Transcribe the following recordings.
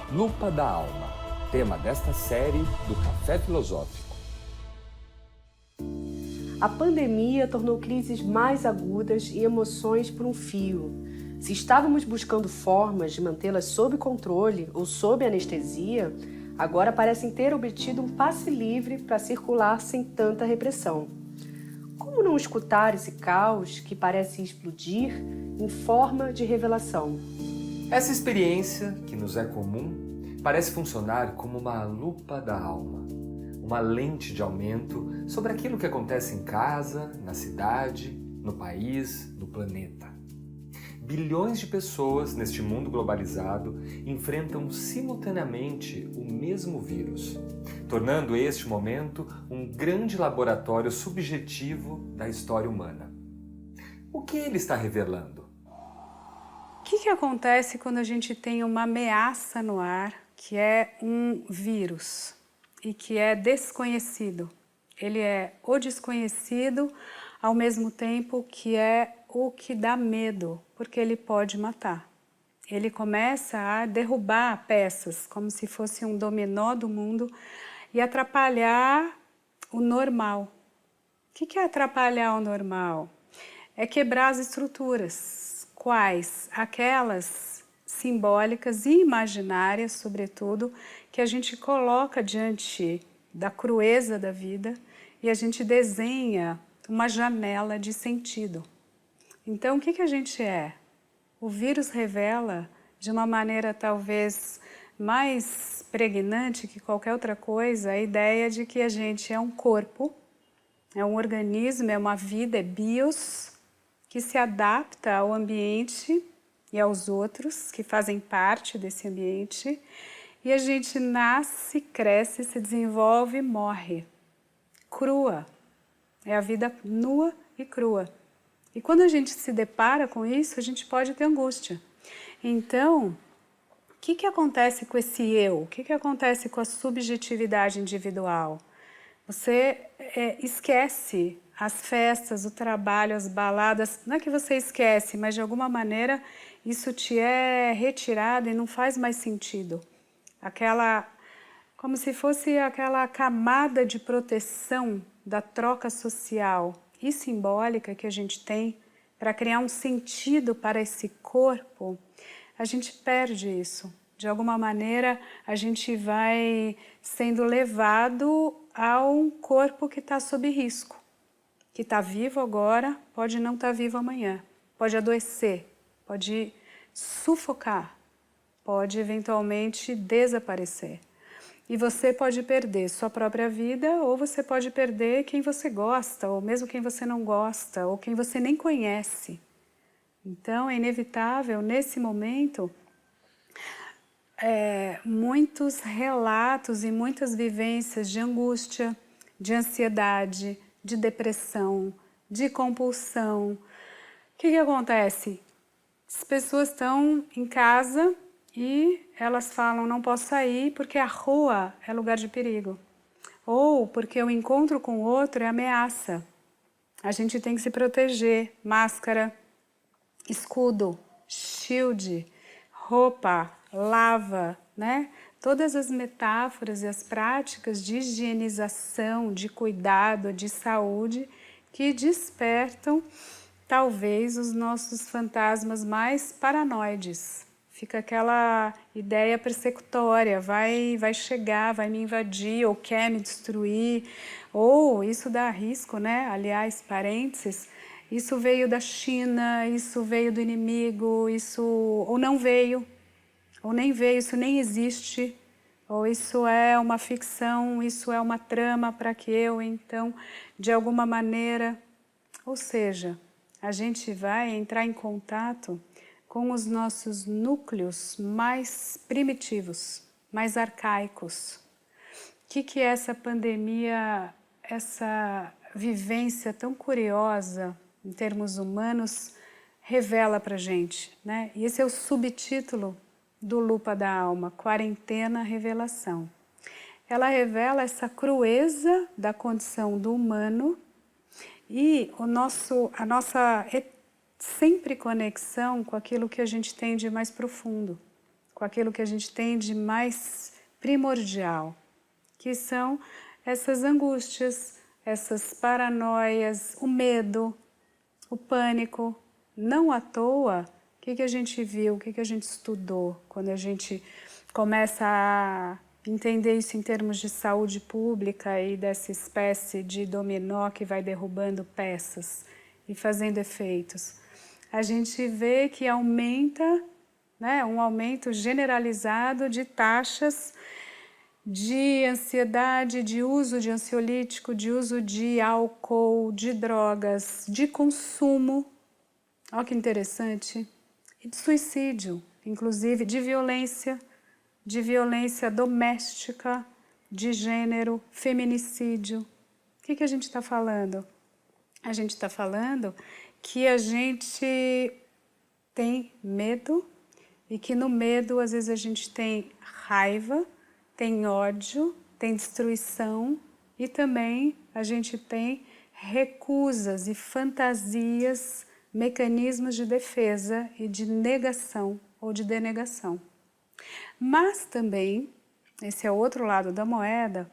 Lupa da Alma, tema desta série do Café Filosófico. A pandemia tornou crises mais agudas e emoções por um fio. Se estávamos buscando formas de mantê-las sob controle ou sob anestesia, agora parecem ter obtido um passe livre para circular sem tanta repressão. Como não escutar esse caos que parece explodir em forma de revelação? Essa experiência, que nos é comum, parece funcionar como uma lupa da alma, uma lente de aumento sobre aquilo que acontece em casa, na cidade, no país, no planeta. Bilhões de pessoas neste mundo globalizado enfrentam simultaneamente o mesmo vírus, tornando este momento um grande laboratório subjetivo da história humana. O que ele está revelando? O que acontece quando a gente tem uma ameaça no ar, que é um vírus e que é desconhecido? Ele é o desconhecido ao mesmo tempo que é o que dá medo, porque ele pode matar. Ele começa a derrubar peças, como se fosse um dominó do mundo, e atrapalhar o normal. O que é atrapalhar o normal? É quebrar as estruturas. Quais? Aquelas simbólicas e imaginárias, sobretudo, que a gente coloca diante da crueza da vida e a gente desenha uma janela de sentido. Então, o que a gente é? O vírus revela, de uma maneira talvez mais pregnante que qualquer outra coisa, a ideia de que a gente é um corpo, é um organismo, é uma vida, é bios, que se adapta ao ambiente e aos outros que fazem parte desse ambiente, e a gente nasce, cresce, se desenvolve e morre. Crua. É a vida nua e crua. E quando a gente se depara com isso, a gente pode ter angústia. Então, o que acontece com esse eu? O que acontece com a subjetividade individual? Você esquece as festas, o trabalho, as baladas. Não é que você esquece, mas de alguma maneira isso te é retirado e não faz mais sentido. Como se fosse aquela camada de proteção da troca social e simbólica que a gente tem para criar um sentido para esse corpo, a gente perde isso. De alguma maneira, a gente vai sendo levado a um corpo que está sob risco, que está vivo agora, pode não estar vivo amanhã, pode adoecer, pode sufocar, pode eventualmente desaparecer. E você pode perder sua própria vida, ou você pode perder quem você gosta, ou mesmo quem você não gosta, ou quem você nem conhece. Então, é inevitável, nesse momento, muitos relatos e muitas vivências de angústia, de ansiedade, de depressão, de compulsão. O que acontece? As pessoas estão em casa e elas falam, não posso sair porque a rua é lugar de perigo. Ou porque o encontro com o outro é ameaça. A gente tem que se proteger. Máscara, escudo, shield, roupa, lava, né? Todas as metáforas e as práticas de higienização, de cuidado, de saúde que despertam talvez os nossos fantasmas mais paranoides. Fica aquela ideia persecutória, vai chegar, vai me invadir, ou quer me destruir, ou isso dá risco, né? Aliás, parênteses, isso veio da China, isso veio do inimigo, isso ou não veio, ou nem veio, isso nem existe, ou isso é uma ficção, isso é uma trama para que eu, então, de alguma maneira, ou seja, a gente vai entrar em contato com os nossos núcleos mais primitivos, mais arcaicos. O que é essa pandemia, essa vivência tão curiosa em termos humanos revela para a gente, né? E esse é o subtítulo do Lupa da Alma, Quarentena Revelação. Ela revela essa crueza da condição do humano e a nossa sempre conexão com aquilo que a gente tem de mais profundo, com aquilo que a gente tem de mais primordial, que são essas angústias, essas paranoias, o medo, o pânico. Não à toa, o que a gente viu, o que a gente estudou, quando a gente começa a entender isso em termos de saúde pública e dessa espécie de dominó que vai derrubando peças e fazendo efeitos. A gente vê que aumenta, né, um aumento generalizado de taxas de ansiedade, de uso de ansiolítico, de uso de álcool, de drogas, de consumo. Olha que interessante. E de suicídio, inclusive de violência doméstica, de gênero, feminicídio. O que a gente está falando? A gente está falando que a gente tem medo e que no medo às vezes a gente tem raiva, tem ódio, tem destruição e também a gente tem recusas e fantasias, mecanismos de defesa e de negação ou de denegação. Mas também, esse é o outro lado da moeda,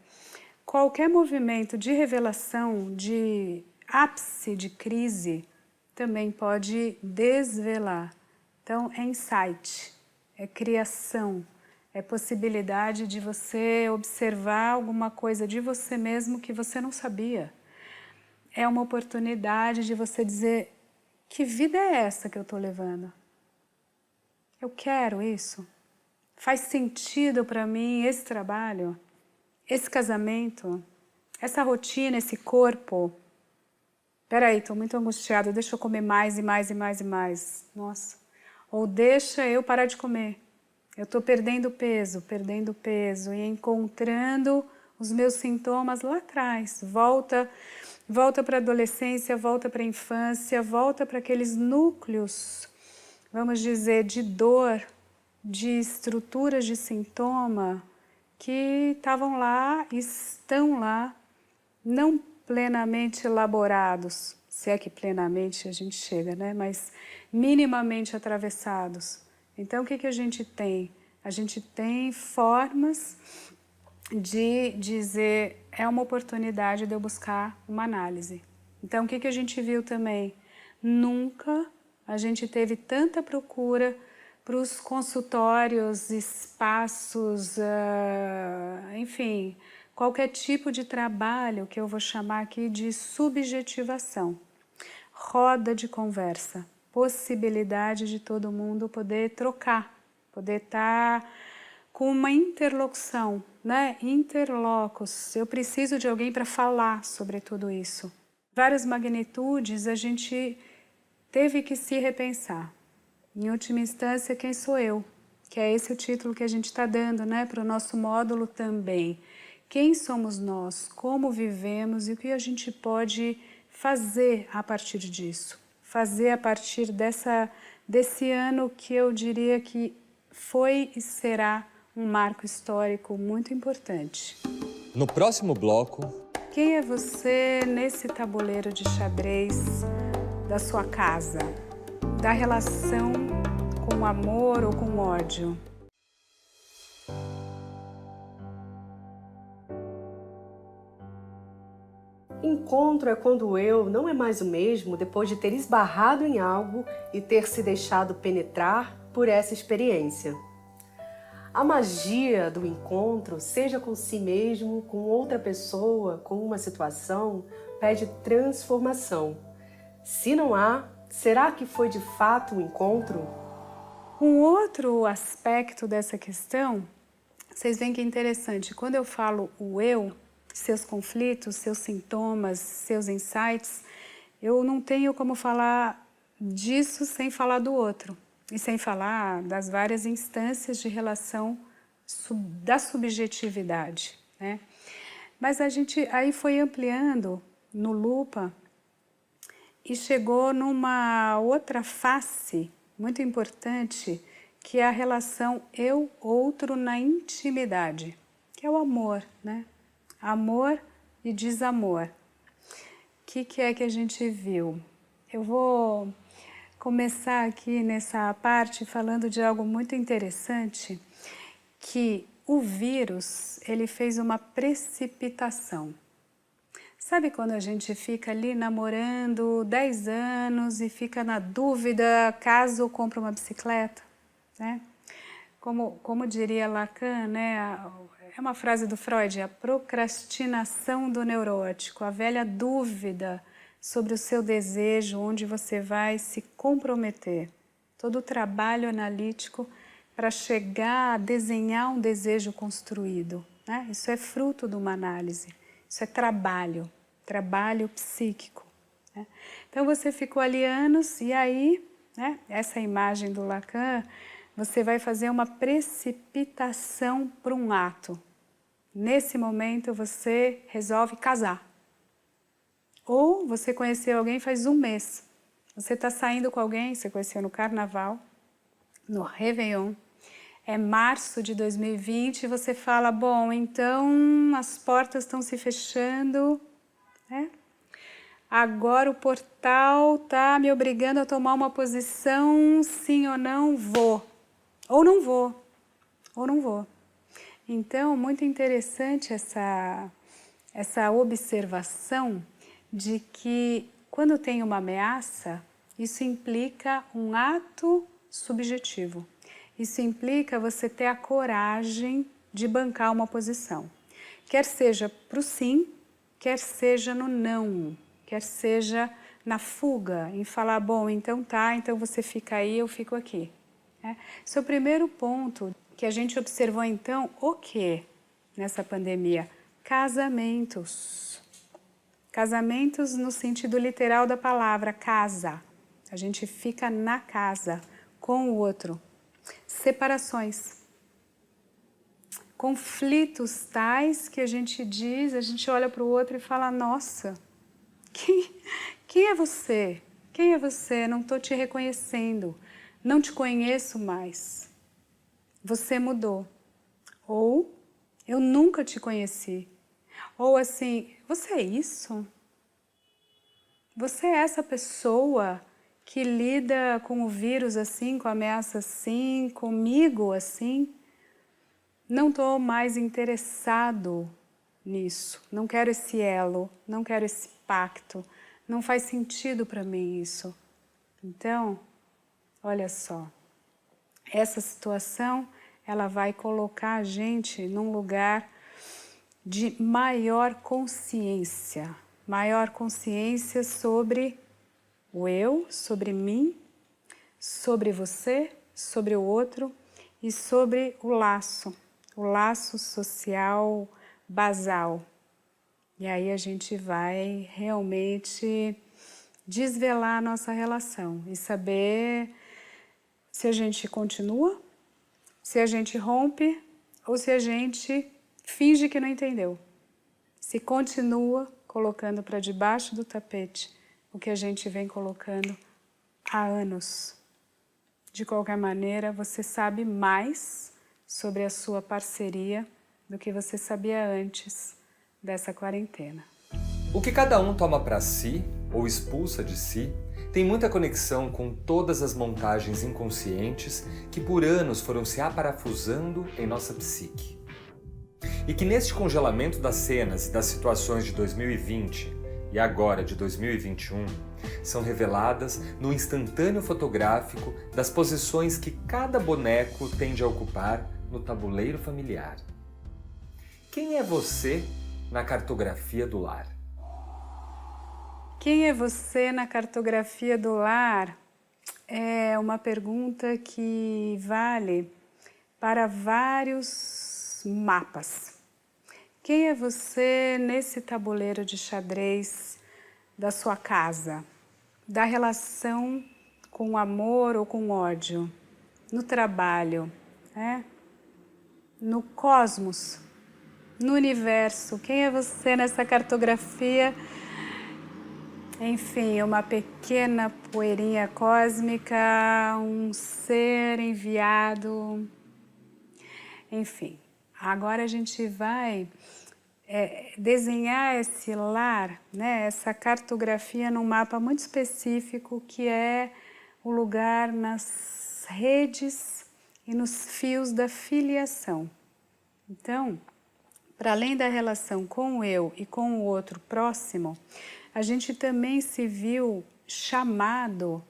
qualquer movimento de revelação, de ápice de crise, também pode desvelar. Então, é insight, é criação, é possibilidade de você observar alguma coisa de você mesmo que você não sabia. É uma oportunidade de você dizer, que vida é essa que eu estou levando? Eu quero isso? Faz sentido para mim esse trabalho, esse casamento, essa rotina, esse corpo? Peraí, estou muito angustiada, deixa eu comer mais e mais e mais e mais. Nossa. Ou deixa eu parar de comer. Eu estou perdendo peso e encontrando os meus sintomas lá atrás. Volta para a adolescência, volta para a infância, volta para aqueles núcleos, vamos dizer, de dor, de estruturas de sintoma que estavam lá, estão lá, não plenamente elaborados, se é que plenamente a gente chega, né? Mas minimamente atravessados. Então, o que a gente tem? A gente tem formas de dizer, é uma oportunidade de eu buscar uma análise. Então, o que a gente viu também? Nunca a gente teve tanta procura para os consultórios, espaços, enfim, qualquer tipo de trabalho que eu vou chamar aqui de subjetivação. Roda de conversa, possibilidade de todo mundo poder trocar, poder estar com uma interlocução, né? Interlocos. Eu preciso de alguém para falar sobre tudo isso. Várias magnitudes a gente teve que se repensar. Em última instância, quem sou eu? Que é esse o título que a gente está dando, né, para o nosso módulo também. Quem somos nós? Como vivemos? E o que a gente pode fazer a partir disso? Fazer a partir desse ano que eu diria que foi e será um marco histórico muito importante. No próximo bloco... Quem é você nesse tabuleiro de xadrez da sua casa? Da relação com amor ou com ódio? Encontro é quando o eu não é mais o mesmo depois de ter esbarrado em algo e ter se deixado penetrar por essa experiência. A magia do encontro, seja com si mesmo, com outra pessoa, com uma situação, pede transformação. Se não há, será que foi de fato o encontro? Um outro aspecto dessa questão, vocês veem que é interessante, quando eu falo o eu, seus conflitos, seus sintomas, seus insights, eu não tenho como falar disso sem falar do outro. E sem falar das várias instâncias de relação da subjetividade, né? Mas a gente aí foi ampliando no Lupa e chegou numa outra face muito importante, que é a relação eu-outro na intimidade, que é o amor, né? Amor e desamor. O que é que a gente viu? Eu vou começar aqui nessa parte falando de algo muito interessante, que o vírus, ele fez uma precipitação. Sabe quando a gente fica ali namorando 10 anos e fica na dúvida caso compra uma bicicleta, né? Como diria Lacan, né? É uma frase do Freud, a procrastinação do neurótico, a velha dúvida sobre o seu desejo, onde você vai se comprometer. Todo o trabalho analítico para chegar a desenhar um desejo construído, né? Isso é fruto de uma análise. Isso é trabalho psíquico, né? Então você ficou ali anos e aí, né, essa imagem do Lacan, você vai fazer uma precipitação para um ato. Nesse momento você resolve casar. Ou você conheceu alguém faz um mês. Você está saindo com alguém, você conheceu no Carnaval, no Réveillon, é março de 2020 e você fala, bom, então as portas estão se fechando, né? Agora o portal está me obrigando a tomar uma posição, sim ou não, vou. Ou não vou, ou não vou. Então, muito interessante essa observação de que quando tem uma ameaça, isso implica um ato subjetivo. Isso implica você ter a coragem de bancar uma posição. Quer seja para o sim, quer seja no não, quer seja na fuga, em falar, bom, então tá, então você fica aí, eu fico aqui. Esse é o primeiro ponto que a gente observou então, o quê nessa pandemia? Casamentos. Casamentos no sentido literal da palavra, casa. A gente fica na casa com o outro. Separações. Conflitos tais que a gente olha para o outro e fala, nossa, quem é você? Quem é você? Não estou te reconhecendo, não te conheço mais. Você mudou. Ou eu nunca te conheci. Ou assim, você é isso? Você é essa pessoa que lida com o vírus assim, com a ameaça assim, comigo assim? Não estou mais interessado nisso, não quero esse elo, não quero esse pacto, não faz sentido para mim isso. Então, olha só, essa situação ela vai colocar a gente num lugar de maior consciência sobre o eu, sobre mim, sobre você, sobre o outro e sobre o laço social basal. E aí a gente vai realmente desvelar a nossa relação e saber se a gente continua, se a gente rompe ou se a gente finge que não entendeu. Se continua colocando para debaixo do tapete o que a gente vem colocando há anos. De qualquer maneira, você sabe mais sobre a sua parceria do que você sabia antes dessa quarentena. O que cada um toma para si ou expulsa de si tem muita conexão com todas as montagens inconscientes que por anos foram se aparafusando em nossa psique. E que neste congelamento das cenas e das situações de 2020 e agora de 2021 são reveladas no instantâneo fotográfico das posições que cada boneco tende a ocupar no tabuleiro familiar. Quem é você na cartografia do lar? Quem é você na cartografia do lar? É uma pergunta que vale para vários mapas. Quem é você nesse tabuleiro de xadrez da sua casa? Da relação com amor ou com ódio? No trabalho, né? No cosmos? No universo? Quem é você nessa cartografia? Enfim, uma pequena poeirinha cósmica, um ser enviado. Enfim, agora a gente vai desenhar esse lar, né, essa cartografia num mapa muito específico que é o lugar nas redes e nos fios da filiação. Então, para além da relação com o eu e com o outro próximo, a gente também se viu chamado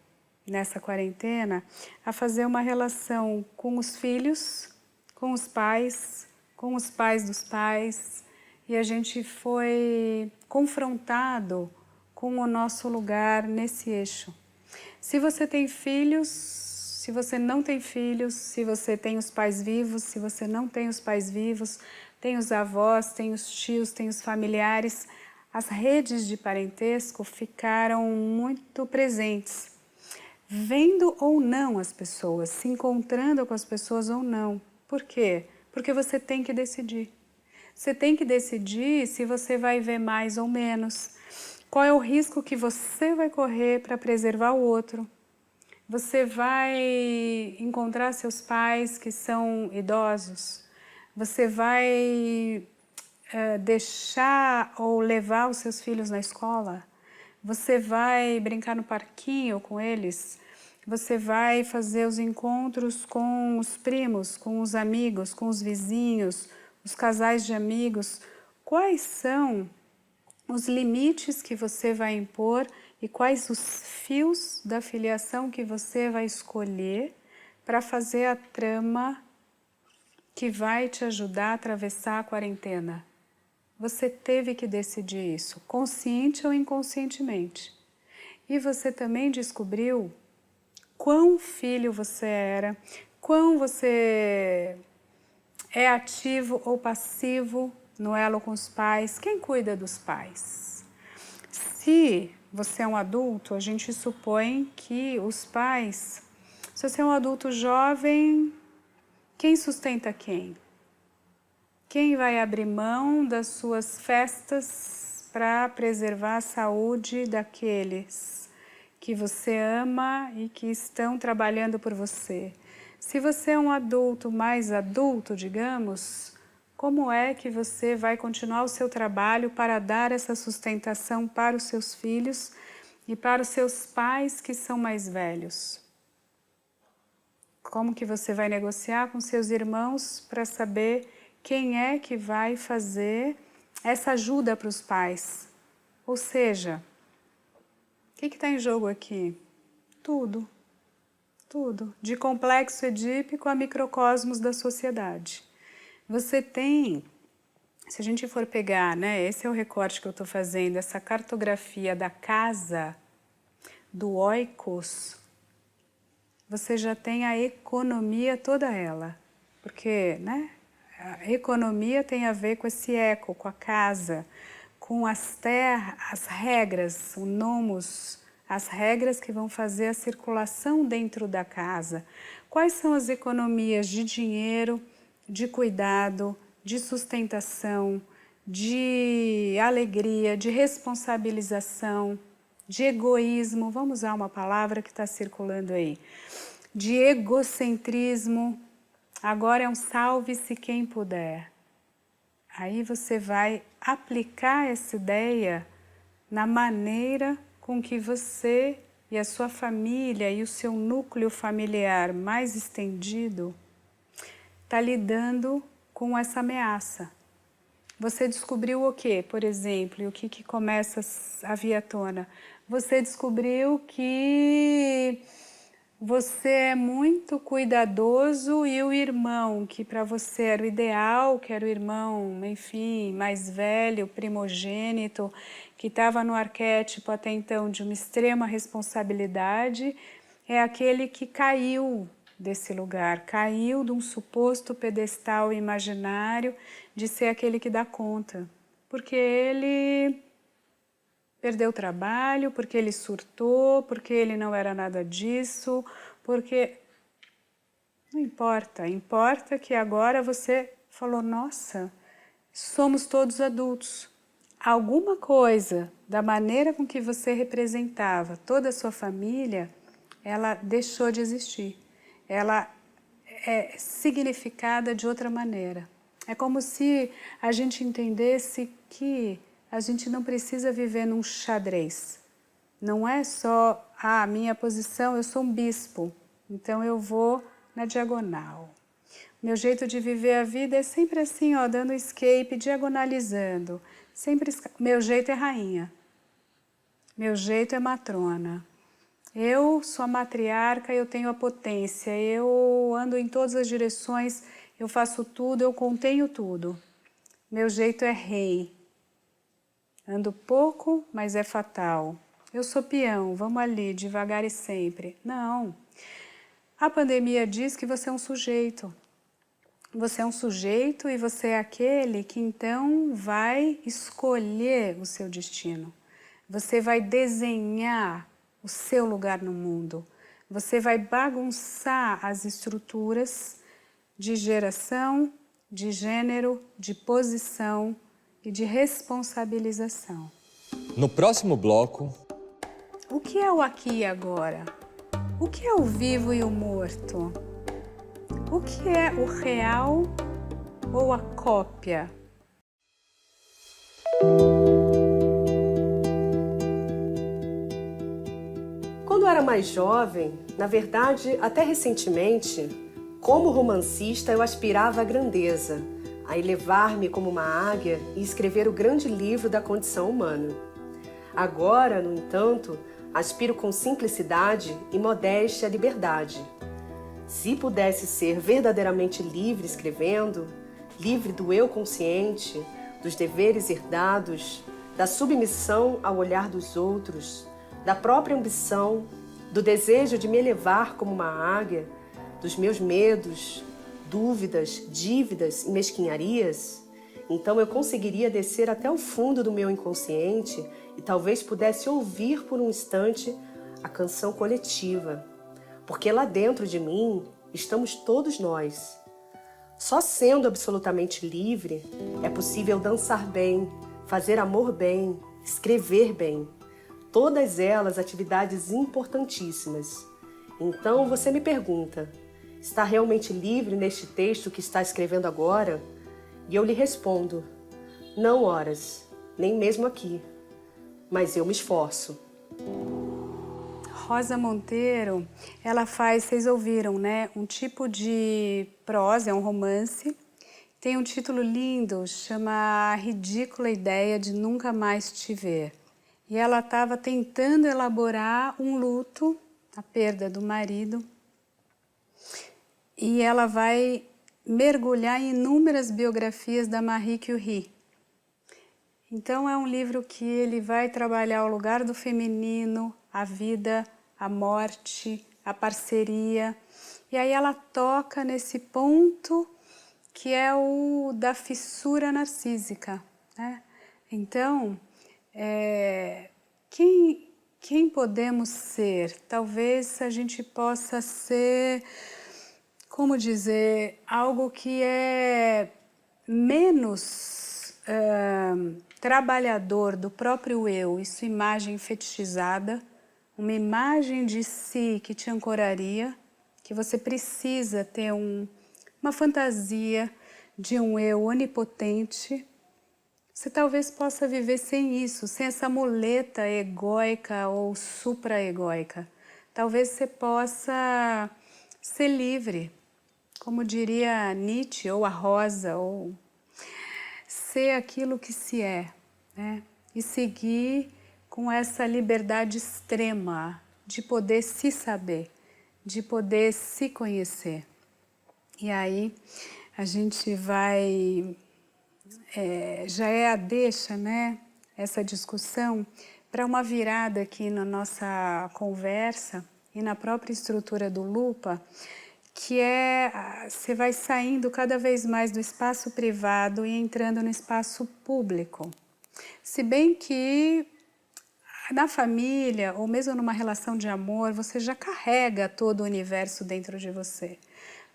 nessa quarentena a fazer uma relação com os filhos, com os pais dos pais, e a gente foi confrontado com o nosso lugar nesse eixo. Se você tem filhos, se você não tem filhos, se você tem os pais vivos, se você não tem os pais vivos, tem os avós, tem os tios, tem os familiares, as redes de parentesco ficaram muito presentes, vendo ou não as pessoas, se encontrando com as pessoas ou não. Por quê? Porque você tem que decidir. Você tem que decidir se você vai ver mais ou menos. Qual é o risco que você vai correr para preservar o outro? Você vai encontrar seus pais que são idosos? Você vai deixar ou levar os seus filhos na escola? Você vai brincar no parquinho com eles? Você vai fazer os encontros com os primos, com os amigos, com os vizinhos, os casais de amigos? Quais são os limites que você vai impor e quais os fios da filiação que você vai escolher para fazer a trama que vai te ajudar a atravessar a quarentena? Você teve que decidir isso, consciente ou inconscientemente. E você também descobriu quão filho você era, quão você é ativo ou passivo no elo com os pais. Quem cuida dos pais? Se você é um adulto, a gente supõe que os pais, se você é um adulto jovem, quem sustenta quem? Quem vai abrir mão das suas festas para preservar a saúde daqueles que você ama e que estão trabalhando por você? Se você é um adulto mais adulto, digamos, como é que você vai continuar o seu trabalho para dar essa sustentação para os seus filhos e para os seus pais que são mais velhos? Como que você vai negociar com seus irmãos para saber quem é que vai fazer essa ajuda para os pais? Ou seja, o que está em jogo aqui? Tudo. Tudo. De complexo edípico a microcosmos da sociedade. Você tem, se a gente for pegar, né, esse é o recorte que eu estou fazendo, essa cartografia da casa, do oikos, você já tem a economia toda ela. Porque, né, a economia tem a ver com esse eco, com a casa, com as terras, as regras, o nomos, as regras que vão fazer a circulação dentro da casa. Quais são as economias de dinheiro, de cuidado, de sustentação, de alegria, de responsabilização, de egoísmo, vamos usar uma palavra que está circulando aí, de egocentrismo? Agora é um salve-se quem puder. Aí você vai aplicar essa ideia na maneira com que você e a sua família e o seu núcleo familiar mais estendido está lidando com essa ameaça. Você descobriu o quê, por exemplo, e o que começa a vir à tona? Você descobriu que você é muito cuidadoso e o irmão, que para você era o ideal, que era o irmão, enfim, mais velho, primogênito, que estava no arquétipo até então de uma extrema responsabilidade, é aquele que caiu desse lugar, caiu de um suposto pedestal imaginário de ser aquele que dá conta, porque ele perdeu o trabalho, porque ele surtou, porque ele não era nada disso, porque... Não importa, importa que agora você falou, nossa, somos todos adultos. Alguma coisa da maneira com que você representava toda a sua família, ela deixou de existir. Ela é significada de outra maneira. É como se a gente entendesse que a gente não precisa viver num xadrez. Não é só, a minha posição, eu sou um bispo, então eu vou na diagonal. Meu jeito de viver a vida é sempre assim, ó, dando escape, diagonalizando. Meu jeito é rainha. Meu jeito é matrona. Eu sou a matriarca, eu tenho a potência, eu ando em todas as direções, eu faço tudo, eu contenho tudo. Meu jeito é rei. Ando pouco, mas é fatal. Eu sou peão, vamos ali, devagar e sempre. Não. A pandemia diz que você é um sujeito. Você é um sujeito e você é aquele que então vai escolher o seu destino. Você vai desenhar o seu lugar no mundo. Você vai bagunçar as estruturas de geração, de gênero, de posição e de responsabilização. No próximo bloco... O que é o aqui e agora? O que é o vivo e o morto? O que é o real ou a cópia? Quando eu era mais jovem, na verdade, até recentemente, como romancista eu aspirava à grandeza, a elevar-me como uma águia e escrever o grande livro da condição humana. Agora, no entanto, aspiro com simplicidade e modéstia à liberdade. Se pudesse ser verdadeiramente livre escrevendo, livre do eu consciente, dos deveres herdados, da submissão ao olhar dos outros, da própria ambição, do desejo de me elevar como uma águia, dos meus medos, dúvidas, dívidas e mesquinharias, então eu conseguiria descer até o fundo do meu inconsciente e talvez pudesse ouvir por um instante a canção coletiva, porque lá dentro de mim estamos todos nós. Só sendo absolutamente livre é possível dançar bem, fazer amor bem, escrever bem. Todas elas atividades importantíssimas. Então você me pergunta, está realmente livre neste texto que está escrevendo agora? E eu lhe respondo, não horas, nem mesmo aqui, mas eu me esforço. Rosa Monteiro, ela faz, vocês ouviram, né? Um tipo de prosa, é um romance. Tem um título lindo, chama A Ridícula Ideia de Nunca Mais Te Ver. E ela estava tentando elaborar um luto, a perda do marido. E ela vai mergulhar em inúmeras biografias da Marie Curie. Então é um livro que ele vai trabalhar o lugar do feminino, a vida, a morte, a parceria. E aí ela toca nesse ponto que é o da fissura narcísica, né? Então, quem podemos ser? Talvez a gente possa ser, como dizer, algo que é menos trabalhador do próprio eu, isso imagem fetichizada, uma imagem de si que te ancoraria, que você precisa ter uma fantasia de um eu onipotente. Você talvez possa viver sem isso, sem essa muleta egóica ou supra-egóica. Talvez você possa ser livre, como diria Nietzsche ou a Rosa, ou ser aquilo que se é, né? E seguir com essa liberdade extrema de poder se saber, de poder se conhecer. E aí a gente vai... já é a deixa, né, essa discussão, para uma virada aqui na nossa conversa e na própria estrutura do Lupa, que você vai saindo cada vez mais do espaço privado e entrando no espaço público. Se bem que na família, ou mesmo numa relação de amor, você já carrega todo o universo dentro de você.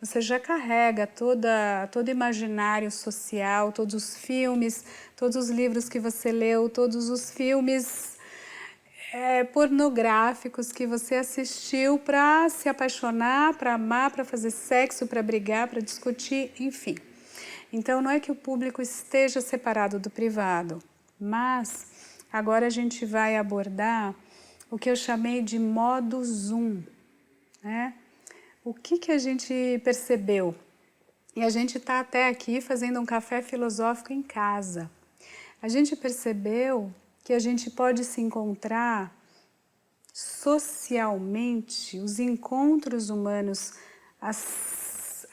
Você já carrega todo o imaginário social, todos os filmes, todos os livros que você leu, todos os filmes pornográficos que você assistiu para se apaixonar, para amar, para fazer sexo, para brigar, para discutir, enfim. Então, não é que o público esteja separado do privado, mas agora a gente vai abordar o que eu chamei de modo zoom, né? O que a gente percebeu? E a gente está até aqui fazendo um café filosófico em casa. A gente percebeu que a gente pode se encontrar socialmente, os encontros humanos, as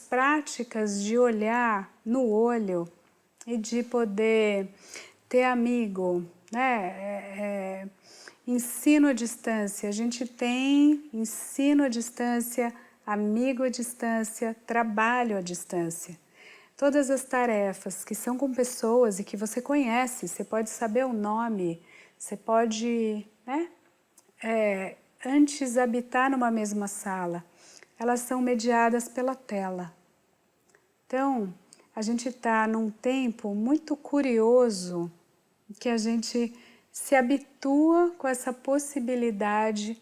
práticas de olhar no olho e de poder ter amigo, né? Ensino à distância. A gente tem ensino à distância, amigo à distância, trabalho à distância. Todas as tarefas que são com pessoas e que você conhece, você pode saber o nome, você pode, né? Antes habitar numa mesma sala, elas são mediadas pela tela. Então, a gente está num tempo muito curioso que a gente se habitua com essa possibilidade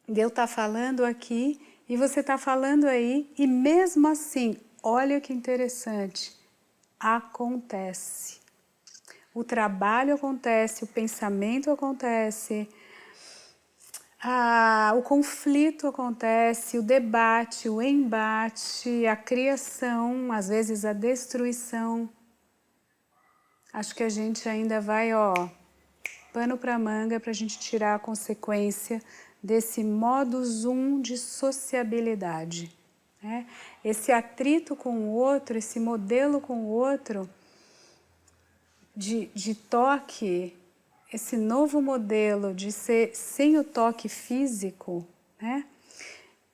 de eu estar falando aqui e você está falando aí e mesmo assim, olha que interessante, acontece. O trabalho acontece, o pensamento acontece, o conflito acontece, o debate, o embate, a criação, às vezes a destruição. Acho que a gente ainda vai, pano para manga para a gente tirar a consequência desse modo zoom de sociabilidade, né? Esse atrito com o outro, esse modelo com o outro de toque, esse novo modelo de ser sem o toque físico, né?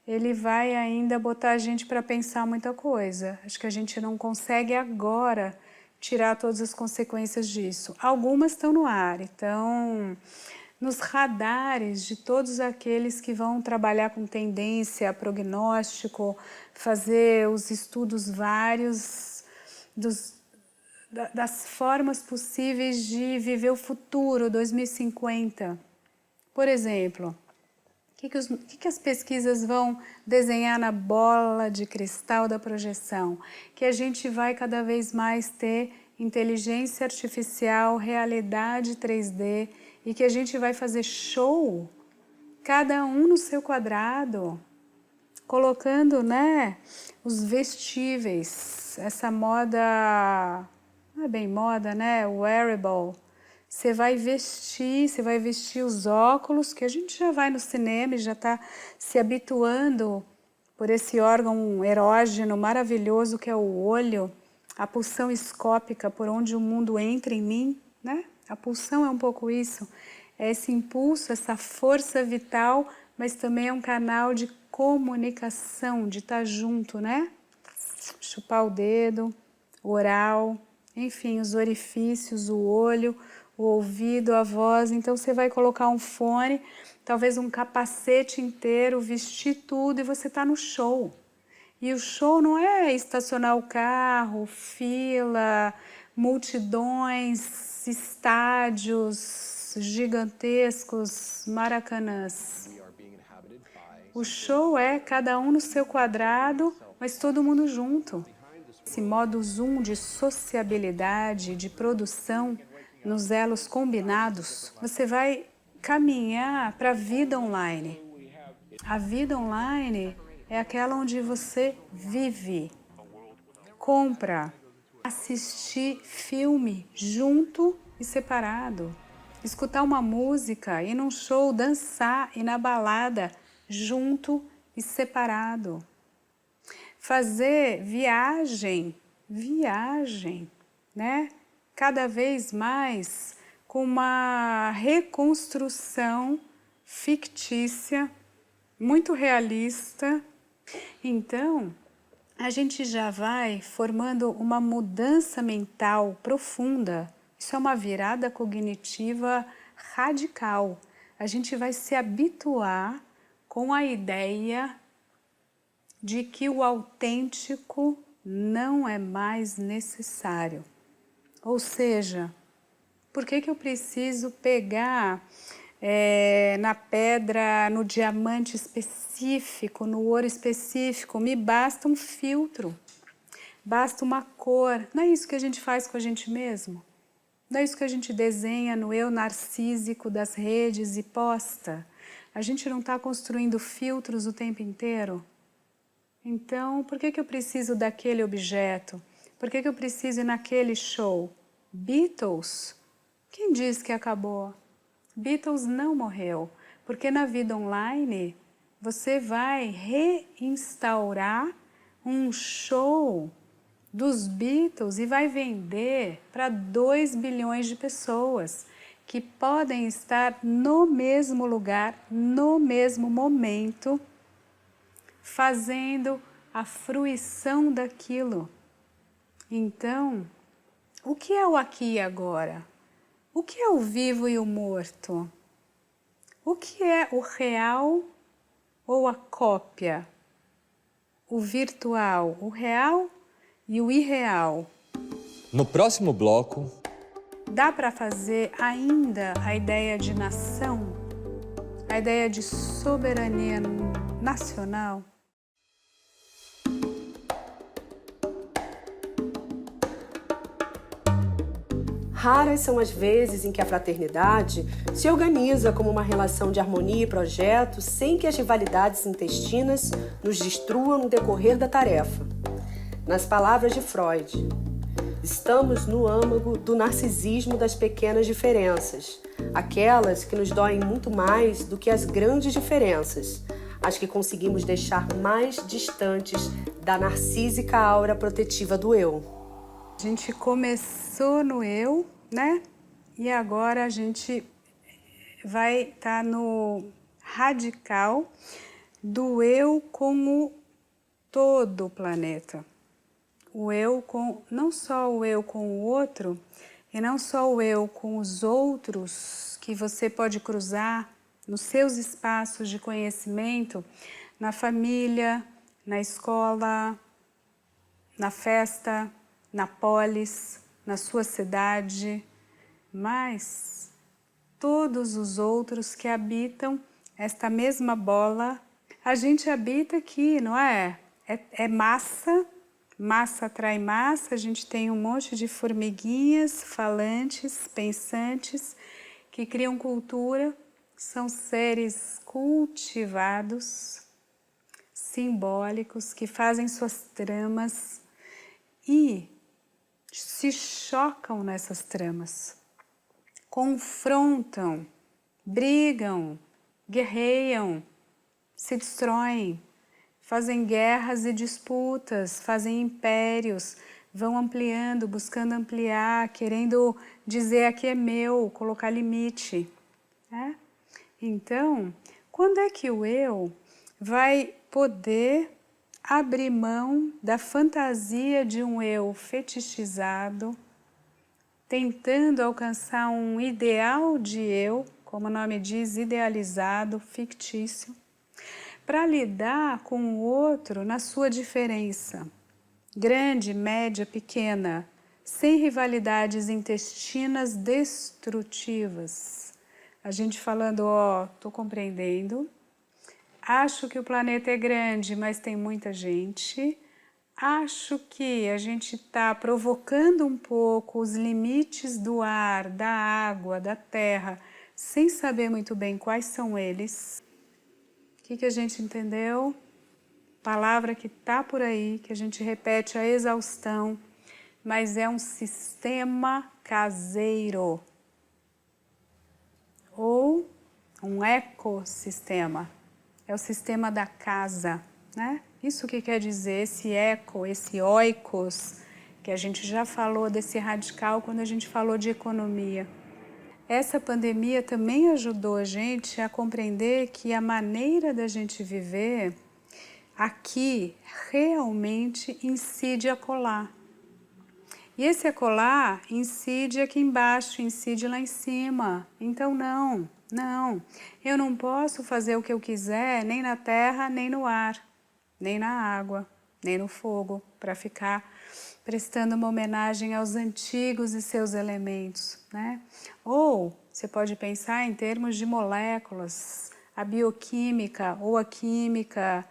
Ele vai ainda botar a gente para pensar muita coisa. Acho que a gente não consegue agora tirar todas as consequências disso. Algumas estão no ar, estão nos radares de todos aqueles que vão trabalhar com tendência, prognóstico, fazer os estudos vários das formas possíveis de viver o futuro, 2050. Por exemplo, o que as pesquisas vão desenhar na bola de cristal da projeção? Que a gente vai cada vez mais ter inteligência artificial, realidade 3D e que a gente vai fazer show, cada um no seu quadrado, colocando, né, os vestíveis, essa moda, não é bem moda, né, wearable. Você vai vestir os óculos, que a gente já vai no cinema e já está se habituando por esse órgão erógeno maravilhoso que é o olho, a pulsão escópica por onde o mundo entra em mim, né? A pulsão é um pouco isso, é esse impulso, essa força vital, mas também é um canal de comunicação, de estar junto, né? Chupar o dedo, o oral, enfim, os orifícios, o olho, o ouvido, a voz. Então você vai colocar um fone, talvez um capacete inteiro, vestir tudo e você está no show. E o show não é estacionar o carro, fila, multidões, estádios gigantescos, maracanãs. O show é cada um no seu quadrado, mas todo mundo junto. Esse modo zoom de sociabilidade, de produção, nos elos combinados, você vai caminhar para a vida online. A vida online é aquela onde você vive, compra, assistir filme junto e separado, escutar uma música, ir num show, dançar, ir na balada junto e separado. Fazer viagem, né? Cada vez mais com uma reconstrução fictícia, muito realista. Então, a gente já vai formando uma mudança mental profunda. Isso é uma virada cognitiva radical. A gente vai se habituar com a ideia de que o autêntico não é mais necessário. Ou seja, por que eu preciso pegar na pedra, no diamante específico, no ouro específico? Me basta um filtro, basta uma cor. Não é isso que a gente faz com a gente mesmo? Não é isso que a gente desenha no eu narcísico das redes e posta? A gente não está construindo filtros o tempo inteiro? Então, por que eu preciso daquele objeto? Por que eu preciso ir naquele show? Beatles? Quem diz que acabou? Beatles não morreu, porque na vida online você vai reinstaurar um show dos Beatles e vai vender para 2 bilhões de pessoas que podem estar no mesmo lugar, no mesmo momento, fazendo a fruição daquilo. Então, o que é o aqui e agora? O que é o vivo e o morto? O que é o real ou a cópia? O virtual, o real e o irreal. No próximo bloco, Dá para fazer ainda a ideia de nação? A ideia de soberania nacional? Raras são as vezes em que a fraternidade se organiza como uma relação de harmonia e projeto sem que as rivalidades intestinas nos destruam no decorrer da tarefa. Nas palavras de Freud, estamos no âmago do narcisismo das pequenas diferenças, aquelas que nos doem muito mais do que as grandes diferenças, as que conseguimos deixar mais distantes da narcísica aura protetiva do eu. A gente começou no eu, né? E agora a gente vai estar no radical do eu como todo o planeta. O eu com, não só o eu com o outro, e não só o eu com os outros que você pode cruzar nos seus espaços de conhecimento, na família, na escola, na festa, na polis, na sua cidade, mas todos os outros que habitam esta mesma bola. A gente habita aqui, não é? É massa, massa atrai massa, a gente tem um monte de formiguinhas falantes, pensantes, que criam cultura, são seres cultivados, simbólicos, que fazem suas tramas e se chocam nessas tramas, confrontam, brigam, guerreiam, se destroem, fazem guerras e disputas, fazem impérios, vão ampliando, buscando ampliar, querendo dizer aqui é meu, colocar limite, né? Então, quando é que o eu vai poder abrir mão da fantasia de um eu fetichizado, tentando alcançar um ideal de eu, como o nome diz, idealizado, fictício, para lidar com o outro na sua diferença, grande, média, pequena, sem rivalidades intestinas destrutivas. A gente falando, ó, tô compreendendo, acho que o planeta é grande, mas tem muita gente. Acho que a gente está provocando um pouco os limites do ar, da água, da terra, sem saber muito bem quais são eles. O que a gente entendeu? Palavra que está por aí, que a gente repete a exaustão, mas é um sistema caseiro ou um ecossistema. É o sistema da casa, né? Isso que quer dizer esse eco, esse oikos, que a gente já falou desse radical quando a gente falou de economia. Essa pandemia também ajudou a gente a compreender que a maneira da gente viver aqui realmente incide acolá. E esse acolá incide aqui embaixo, incide lá em cima. Então não, eu não posso fazer o que eu quiser nem na terra, nem no ar, nem na água, nem no fogo, para ficar prestando uma homenagem aos antigos e seus elementos, né? Ou você pode pensar em termos de moléculas, a bioquímica ou a química,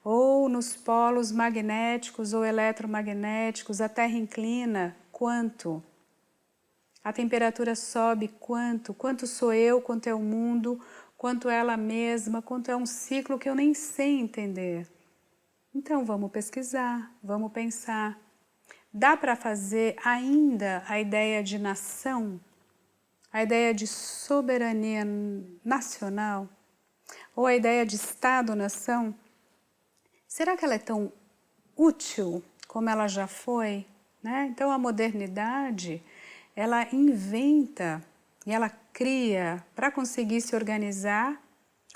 ou nos polos magnéticos ou eletromagnéticos, a Terra inclina quanto? A temperatura sobe quanto? Quanto sou eu, quanto é o mundo, quanto é ela mesma, quanto é um ciclo que eu nem sei entender. Então vamos pesquisar, vamos pensar. Dá para fazer ainda a ideia de nação, a ideia de soberania nacional, ou a ideia de Estado-nação? Será que ela é tão útil como ela já foi? Né? Então a modernidade, ela inventa e ela cria para conseguir se organizar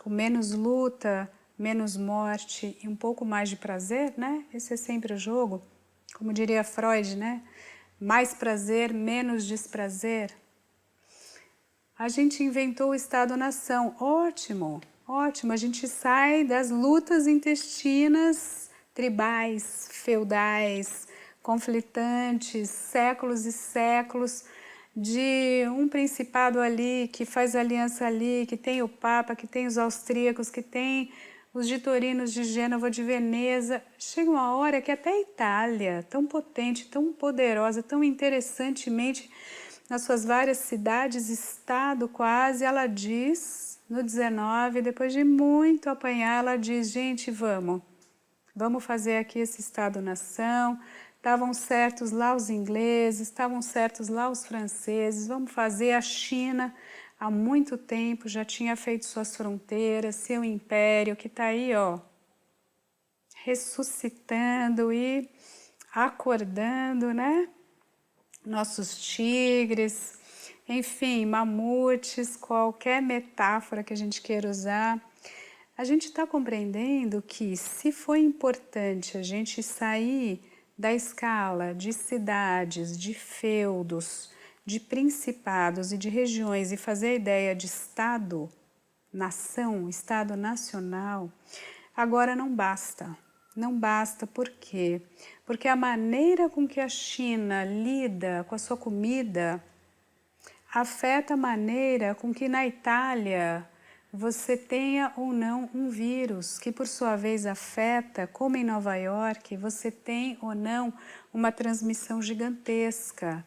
com menos luta, menos morte e um pouco mais de prazer, né? Esse é sempre o jogo. Como diria Freud, né? Mais prazer, menos desprazer. A gente inventou o Estado-nação. Ótimo, ótimo. A gente sai das lutas intestinas, tribais, feudais, conflitantes, séculos e séculos, de um principado ali, que faz aliança ali, que tem o Papa, que tem os austríacos, que tem os de Torinos, de Gênova, de Veneza. Chega uma hora que até a Itália, tão potente, tão poderosa, tão interessantemente, nas suas várias cidades-estado quase, ela diz, no 19, depois de muito apanhar, ela diz, gente, vamos fazer aqui esse Estado-nação. Estavam certos lá os ingleses, estavam certos lá os franceses, vamos fazer. A China há muito tempo já tinha feito suas fronteiras, seu império, que está aí, ó, ressuscitando e acordando, né? Nossos tigres, enfim, mamutes, qualquer metáfora que a gente queira usar. A gente está compreendendo que se foi importante a gente sair da escala de cidades, de feudos, de principados e de regiões e fazer a ideia de Estado, nação, Estado nacional, agora não basta. Não basta, por quê? Porque a maneira com que a China lida com a sua comida afeta a maneira com que na Itália você tenha ou não um vírus, que por sua vez afeta, como em Nova York, você tem ou não uma transmissão gigantesca,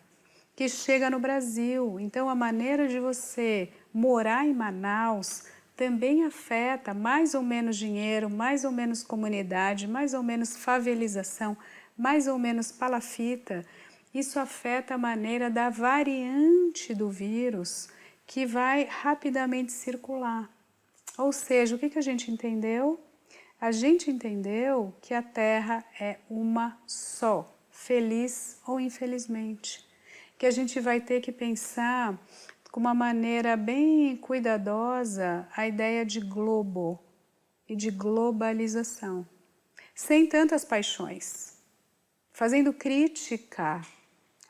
que chega no Brasil. Então a maneira de você morar em Manaus também afeta mais ou menos dinheiro, mais ou menos comunidade, mais ou menos favelização, mais ou menos palafita. Isso afeta a maneira da variante do vírus que vai rapidamente circular. Ou seja, o que a gente entendeu? A gente entendeu que a Terra é uma só, feliz ou infelizmente. Que a gente vai ter que pensar com uma maneira bem cuidadosa a ideia de globo e de globalização, sem tantas paixões, fazendo crítica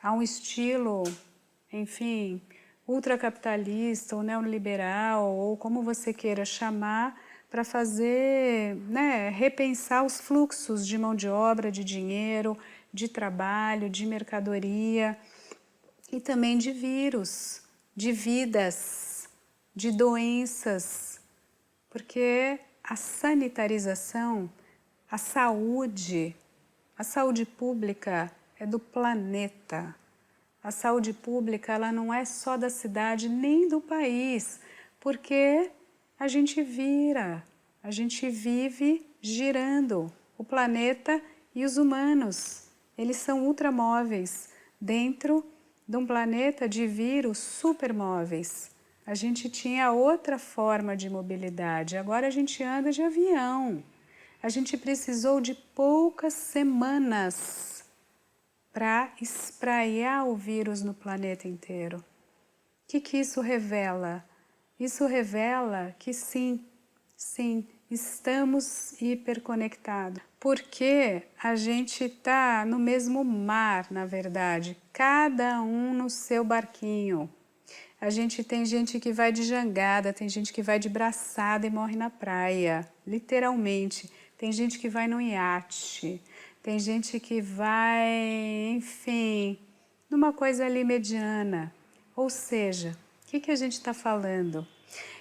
a um estilo, enfim, ultracapitalista ou neoliberal, ou como você queira chamar, para fazer, né, repensar os fluxos de mão de obra, de dinheiro, de trabalho, de mercadoria e também de vírus, de vidas, de doenças, porque a sanitarização, a saúde pública é do planeta. A saúde pública, ela não é só da cidade nem do país, porque a gente vive girando. O planeta e os humanos, eles são ultramóveis dentro de um planeta de vírus supermóveis. A gente tinha outra forma de mobilidade, agora a gente anda de avião. A gente precisou de poucas semanas para espraiar o vírus no planeta inteiro. O que isso revela? Isso revela que sim, estamos hiperconectados. Porque a gente está no mesmo mar, na verdade, cada um no seu barquinho. A gente tem gente que vai de jangada, tem gente que vai de braçada e morre na praia, literalmente. Tem gente que vai num iate, tem gente que vai, enfim, numa coisa ali mediana. Ou seja, o que a gente está falando?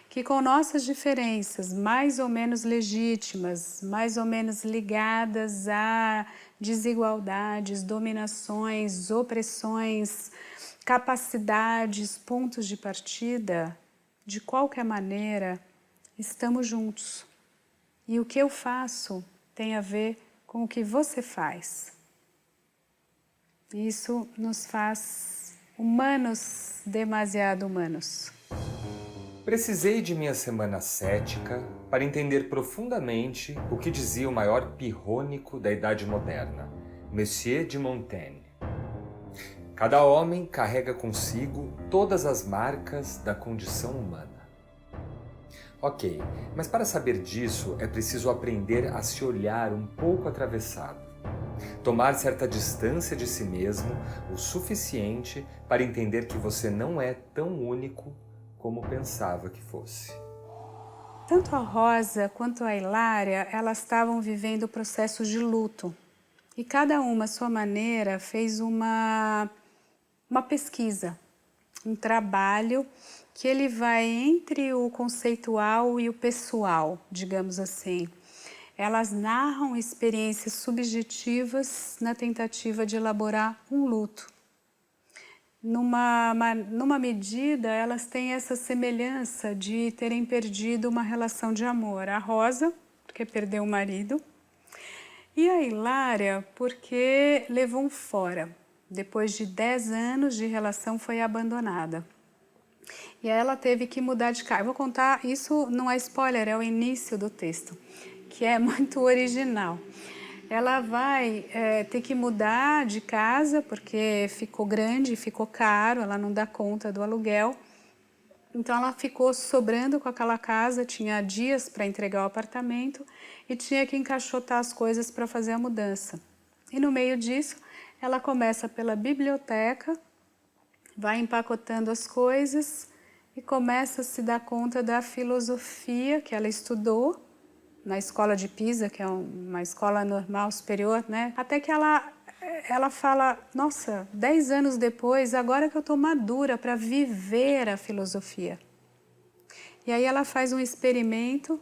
Que com nossas diferenças mais ou menos legítimas, mais ou menos ligadas a desigualdades, dominações, opressões, capacidades, pontos de partida, de qualquer maneira, estamos juntos. E o que eu faço tem a ver com o que você faz. Isso nos faz humanos, demasiado humanos. Precisei de minha semana cética para entender profundamente o que dizia o maior pirrônico da Idade Moderna, Monsieur de Montaigne. Cada homem carrega consigo todas as marcas da condição humana. Ok, mas para saber disso é preciso aprender a se olhar um pouco atravessado. Tomar certa distância de si mesmo o suficiente para entender que você não é tão único como pensava que fosse. Tanto a Rosa quanto a Hilária, elas estavam vivendo processos de luto. E cada uma, à sua maneira, fez uma pesquisa, um trabalho que ele vai entre o conceitual e o pessoal, digamos assim. Elas narram experiências subjetivas na tentativa de elaborar um luto. Numa medida, elas têm essa semelhança de terem perdido uma relação de amor. A Rosa, porque perdeu o marido, e a Hilária, porque levou um fora. Depois de 10 anos de relação, foi abandonada. E aí ela teve que mudar de casa. Eu vou contar, isso não é spoiler, é o início do texto, que é muito original. Ela vai ter que mudar de casa porque ficou grande, ficou caro, ela não dá conta do aluguel. Então ela ficou sobrando com aquela casa, tinha dias para entregar o apartamento e tinha que encaixotar as coisas para fazer a mudança. E no meio disso, ela começa pela biblioteca, vai empacotando as coisas e começa a se dar conta da filosofia que ela estudou na escola de Pisa, que é uma escola normal superior, né? Até que ela fala, nossa, 10 anos depois, agora que eu estou madura para viver a filosofia. E aí ela faz um experimento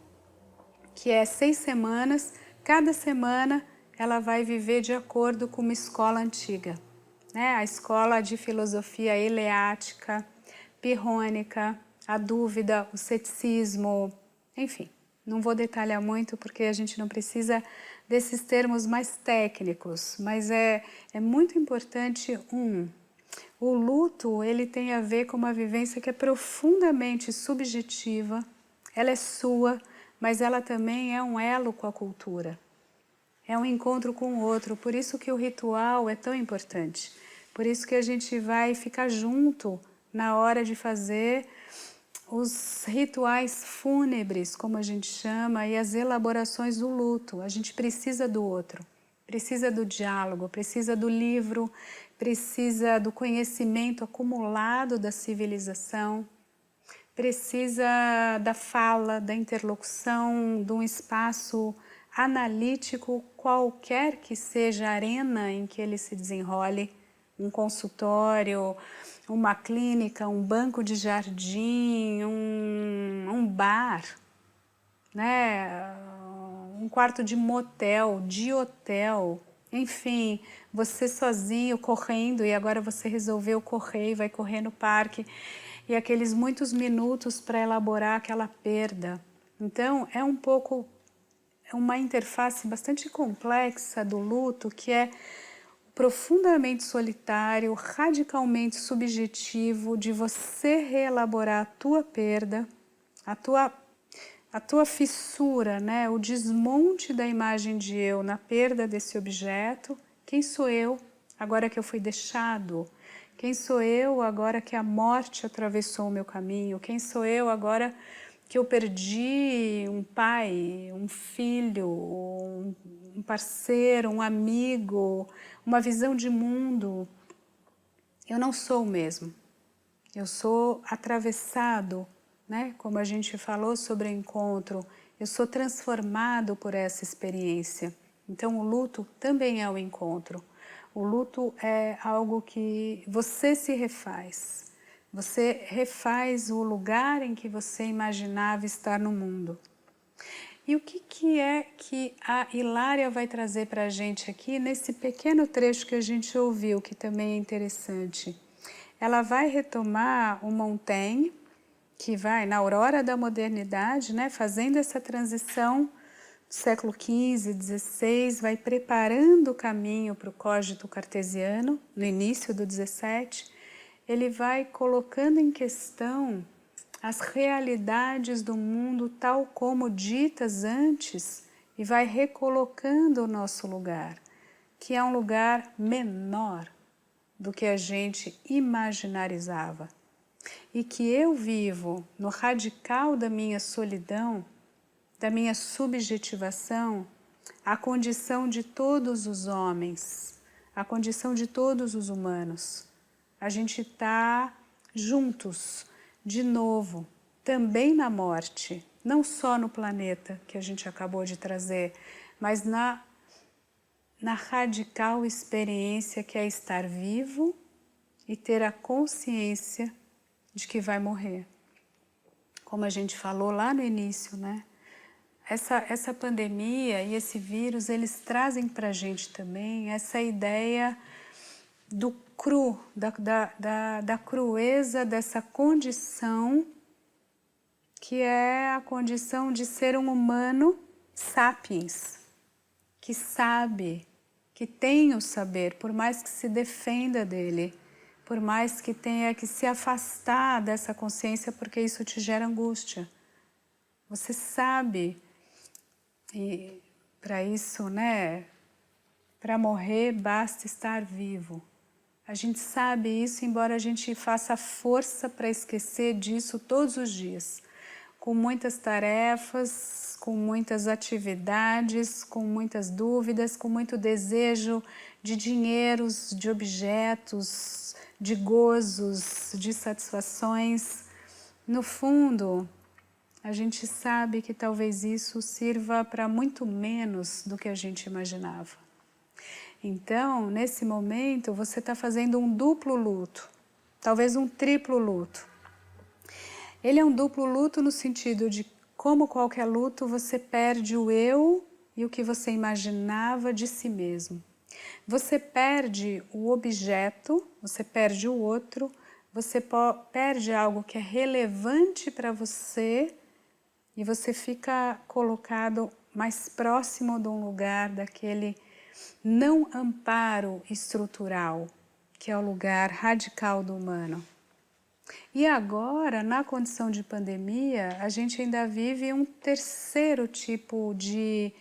que é 6 semanas, cada semana ela vai viver de acordo com uma escola antiga, né? A escola de filosofia eleática, pirrônica, a dúvida, o ceticismo, enfim. Não vou detalhar muito porque a gente não precisa desses termos mais técnicos, mas é muito importante. O luto ele tem a ver com uma vivência que é profundamente subjetiva, ela é sua, mas ela também é um elo com a cultura, é um encontro com o outro, por isso que o ritual é tão importante, por isso que a gente vai ficar junto na hora de fazer os rituais fúnebres, como a gente chama, e as elaborações do luto. A gente precisa do outro, precisa do diálogo, precisa do livro, precisa do conhecimento acumulado da civilização, precisa da fala, da interlocução, de um espaço analítico, qualquer que seja a arena em que ele se desenrole, um consultório, uma clínica, um banco de jardim, um bar, né? Um quarto de motel, de hotel, enfim, você sozinho correndo e agora você resolveu correr e vai correr no parque e aqueles muitos minutos para elaborar aquela perda. Então é uma interface bastante complexa do luto que é profundamente solitário, radicalmente subjetivo, de você reelaborar a tua perda, a tua fissura, né? O desmonte da imagem de eu na perda desse objeto. Quem sou eu agora que eu fui deixado? Quem sou eu agora que a morte atravessou o meu caminho? Quem sou eu agora que eu perdi um pai, um filho, um parceiro, um amigo, uma visão de mundo? Eu não sou o mesmo. Eu sou atravessado, né? Como a gente falou sobre o encontro, eu sou transformado por essa experiência. Então o luto também é o encontro. O luto é algo que você se refaz. Você refaz o lugar em que você imaginava estar no mundo. E o que é que a Hilária vai trazer para a gente aqui nesse pequeno trecho que a gente ouviu, que também é interessante? ela vai retomar o Montaigne, que vai na aurora da modernidade, né, fazendo essa transição do século XV, XVI, vai preparando o caminho para o cogito cartesiano, no início do XVII, ele vai colocando em questão as realidades do mundo tal como ditas antes e vai recolocando o nosso lugar, que é um lugar menor do que a gente imaginarizava. E que eu vivo no radical da minha solidão, da minha subjetivação, a condição de todos os homens, a condição de todos os humanos. A gente está juntos, de novo, também na morte, não só no planeta que a gente acabou de trazer, mas na radical experiência que é estar vivo e ter a consciência de que vai morrer. Como a gente falou lá no início, né? Essa pandemia e esse vírus, eles trazem para a gente também essa ideia do cru, da crueza dessa condição que é a condição de ser um humano sapiens, que sabe, que tem o saber, por mais que se defenda dele, por mais que tenha que se afastar dessa consciência, porque isso te gera angústia. Você sabe, e para isso, né, para morrer basta estar vivo. A gente sabe isso, embora a gente faça força para esquecer disso todos os dias, com muitas tarefas, com muitas atividades, com muitas dúvidas, com muito desejo de dinheiros, de objetos, de gozos, de satisfações. No fundo, a gente sabe que talvez isso sirva para muito menos do que a gente imaginava. Então, nesse momento, você está fazendo um duplo luto, talvez um triplo luto. Ele é um duplo luto no sentido de, como qualquer luto, você perde o eu e o que você imaginava de si mesmo. Você perde o objeto, você perde o outro, você perde algo que é relevante para você e você fica colocado mais próximo de um lugar daquele não amparo estrutural, que é o lugar radical do humano. E agora, na condição de pandemia, a gente ainda vive um terceiro tipo de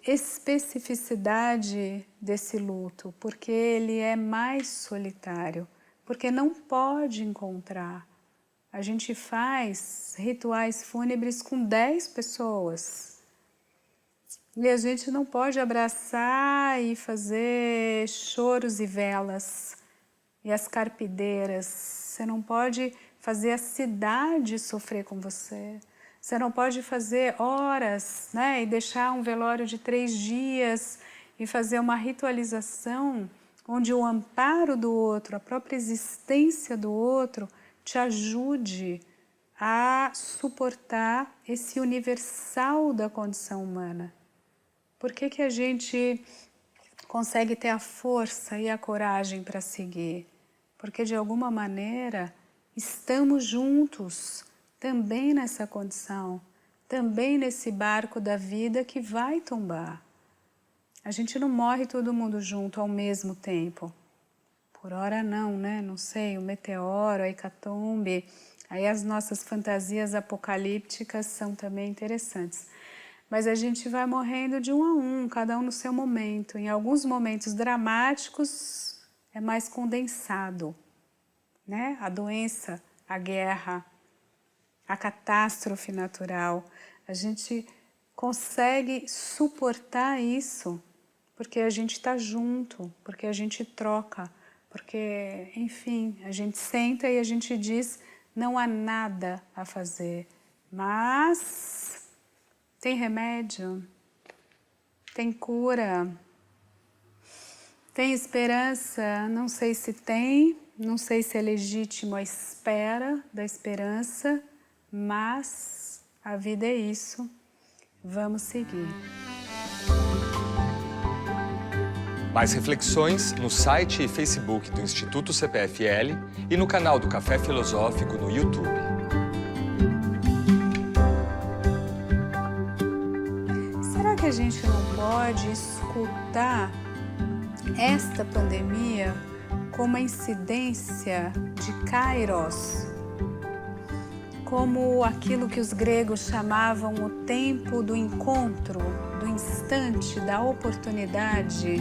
especificidade desse luto, porque ele é mais solitário, porque não pode encontrar. A gente faz rituais fúnebres com 10 pessoas. E a gente não pode abraçar e fazer choros e velas e as carpideiras. Você não pode fazer a cidade sofrer com você. Você não pode fazer horas, né, e deixar um velório de 3 dias e fazer uma ritualização onde o amparo do outro, a própria existência do outro, te ajude a suportar esse universal da condição humana. Por que a gente consegue ter a força e a coragem para seguir? Porque de alguma maneira estamos juntos também nessa condição, também nesse barco da vida que vai tombar. A gente não morre todo mundo junto ao mesmo tempo. Por hora não, né? Não sei, o meteoro, a hecatombe, aí as nossas fantasias apocalípticas são também interessantes. Mas a gente vai morrendo de um a um, cada um no seu momento. Em alguns momentos dramáticos é mais condensado, né? A doença, a guerra, a catástrofe natural. A gente consegue suportar isso porque a gente está junto, porque a gente troca, porque, enfim, a gente senta e a gente diz, não há nada a fazer, mas tem remédio, tem cura, tem esperança, não sei se tem, não sei se é legítimo a espera da esperança, mas a vida é isso, vamos seguir. Mais reflexões no site e Facebook do Instituto CPFL e no canal do Café Filosófico no YouTube. Será que a gente não pode escutar esta pandemia como a incidência de Kairos, como aquilo que os gregos chamavam o tempo do encontro, do instante, da oportunidade?